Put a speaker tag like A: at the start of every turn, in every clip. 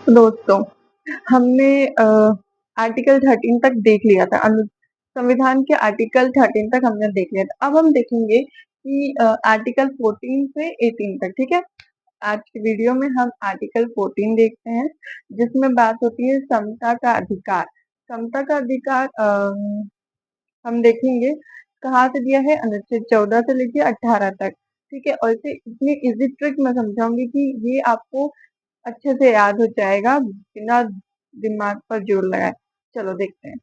A: दोस्तों, हमने आर्टिकल 13 तक देख लिया था। संविधान के आर्टिकल 13 तक हमने देख लिया था। अब हम देखेंगे कि आर्टिकल 14 से 18 तक। ठीक है, आज की वीडियो में हम आर्टिकल 14 देखते हैं, जिसमें बात होती है समता का अधिकार। समता का अधिकार हम देखेंगे कहाँ से दिया है, अनुच्छेद 14 से लेकर 18 तक। ठीक है, और इसे इतनी इजी ट्रिक में समझाऊंगी कि ये आपको अच्छे से याद हो जाएगा बिना दिमाग पर जोर लगाए। चलो देखते हैं।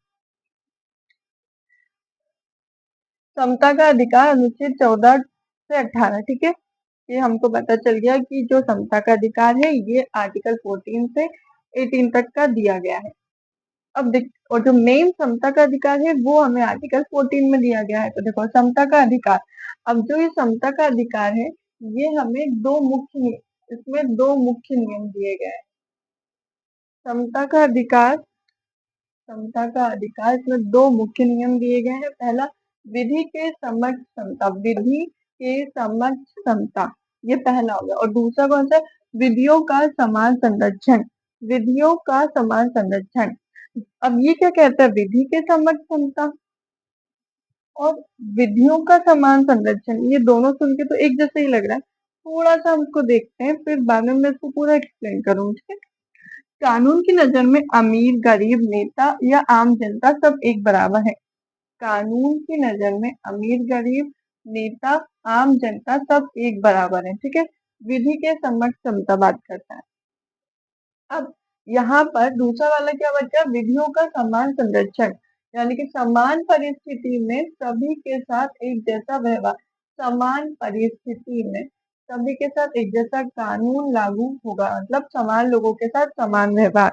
A: समता का अधिकार अनुच्छेद 14 से 18। ठीक है, ये हमको पता चल गया कि जो समता का अधिकार है ये आर्टिकल 14 से 18 तक का दिया गया है। अब देख, और जो मेन समता का अधिकार है वो हमें आर्टिकल 14 में दिया गया है। तो देखो समता का अधिकार, अब जो ये समता का अधिकार है ये हमें इसमें दो मुख्य नियम दिए गए हैं। समता का अधिकार समता का अधिकार इसमें दो मुख्य नियम दिए गए हैं। पहला, विधि के समक्ष समता। विधि के समक्ष समता, ये पहला हो गया। और दूसरा कौन सा? विधियों का समान संरक्षण। विधियों का समान संरक्षण। अब ये क्या कहता है? विधि के समक्ष समता और विधियों का समान संरक्षण, ये दोनों सुन के तो एक जैसे ही लग रहा है। थोड़ा सा हम इसको देखते हैं, फिर बाद में मैं इसको पूरा एक्सप्लेन करूंगी। कानून की नजर में अमीर, गरीब, नेता या आम जनता सब एक बराबर है। कानून की नजर में अमीर, गरीब, नेता, आम जनता सब एक बराबर है। ठीक है, विधि के समक्ष समता बात करता है। अब यहाँ पर दूसरा वाला क्या बचा? विधियों का समान संरक्षण, यानी कि समान परिस्थिति में सभी के साथ एक जैसा व्यवहार। समान परिस्थिति में सभी के साथ एक जैसा कानून लागू होगा, मतलब समान लोगों के साथ समान व्यवहार।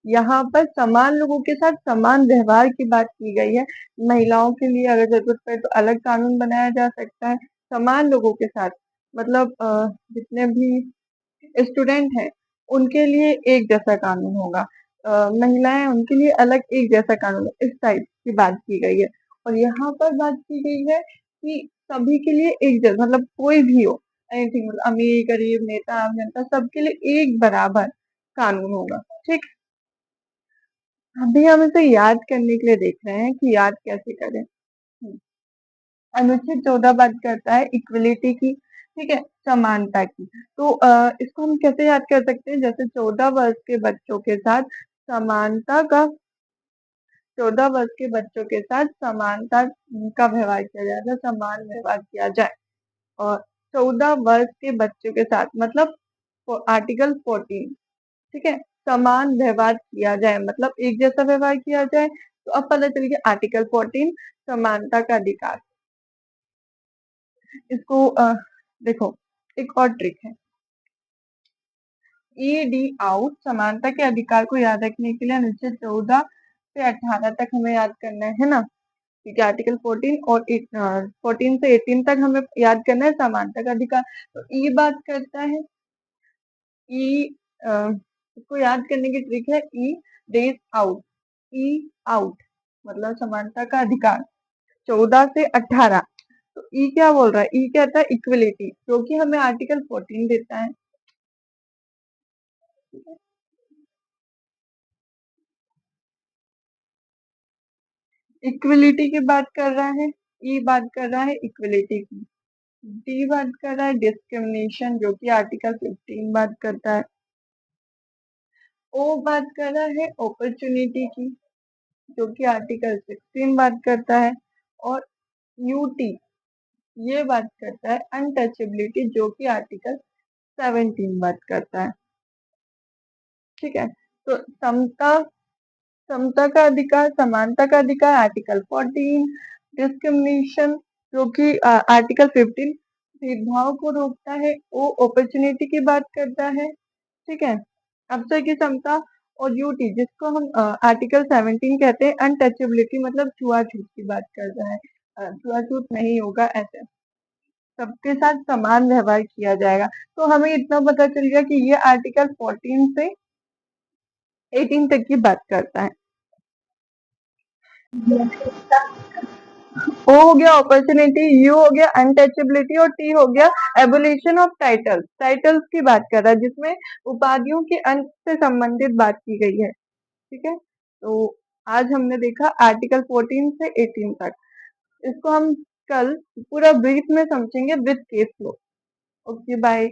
A: यहाँ पर समान लोगों के साथ समान व्यवहार की बात की गई है। महिलाओं के लिए अगर जरूरत पड़े तो अलग कानून बनाया जा सकता है। समान लोगों के साथ मतलब जितने भी स्टूडेंट हैं उनके लिए एक जैसा कानून होगा, महिलाएं उनके लिए अलग एक जैसा कानून, इस टाइप की बात की गई है। और यहाँ पर बात की गई है कि सभी के लिए एक जैसा, मतलब कोई भी हो, एनीथिंग, मतलब अमीर, गरीब, नेता, आम जनता, सबके लिए एक बराबर कानून होगा। ठीक, अभी हम इसे याद करने के लिए देख रहे हैं कि याद कैसे करें। अनुच्छेद 14 बात करता है इक्वलिटी की। ठीक है, समानता की। तो इसको हम कैसे याद कर सकते हैं? जैसे 14 वर्ष के बच्चों के साथ समानता का 14 वर्ष के बच्चों के साथ समानता का व्यवहार किया जाए, तो समान व्यवहार किया जाए। और 14 वर्ष के बच्चों के साथ मतलब आर्टिकल 14। ठीक है, समान व्यवहार किया जाए मतलब एक जैसा व्यवहार किया जाए। तो अब पता चल गया आर्टिकल 14 समानता का अधिकार। इसको देखो, एक और ट्रिक है। ईडी आउट, समानता के अधिकार को याद रखने के लिए अनुच्छेद 14 से 18 तक हमें याद करना है ना, क्योंकि आर्टिकल 14 और 14 से 18 तक हमें याद करना है समानता का अधिकार। तो ई बात करता है, ई इसको याद करने की ट्रिक है ई डेज आउट। ई आउट मतलब समानता का अधिकार 14 से 18। तो ई क्या बोल रहा है? ई कहता है इक्वलिटी, जो कि हमें आर्टिकल 14 देता है। इक्वलिटी की बात कर रहा है, ई बात कर रहा है इक्वलिटी की। डी बात कर रहा है डिस्क्रिमिनेशन, जो कि आर्टिकल 15 बात करता है। ओ बात कर रहा है अपॉर्चुनिटी की, जो कि आर्टिकल 16 बात करता है। और यूटी ये बात करता है अनटचेबिलिटी, जो कि आर्टिकल 17 बात करता है। ठीक है, तो समता का अधिकार, समानता का अधिकार आर्टिकल 14, डिस्क्रिमिनेशन जो कि आर्टिकल 15 भेदभाव को रोकता है, वो अपॉर्चुनिटी की बात करता है। ठीक है, अवसर की समता। और यूटी जिसको हम आर्टिकल 17 कहते हैं अनटचेबिलिटी, मतलब छुआछूत की बात कर रहा है। छुआछूत नहीं होगा, ऐसे सबके साथ समान व्यवहार किया जाएगा। तो हमें इतना पता चल गया कि ये आर्टिकल 14 से 18 तक की बात करता है। ओ हो गया अपॉर्चुनिटी, यू हो गया अनटचेबिलिटी और टी हो गया एबोलिशन ऑफ टाइटल्स। टाइटल्स की बात कर रहा है जिसमें उपाधियों के अंत से संबंधित बात की गई है। ठीक है, तो आज हमने देखा आर्टिकल 14 से 18 तक। इसको हम कल पूरा ब्रीफ में समझेंगे with case flow. Okay bye.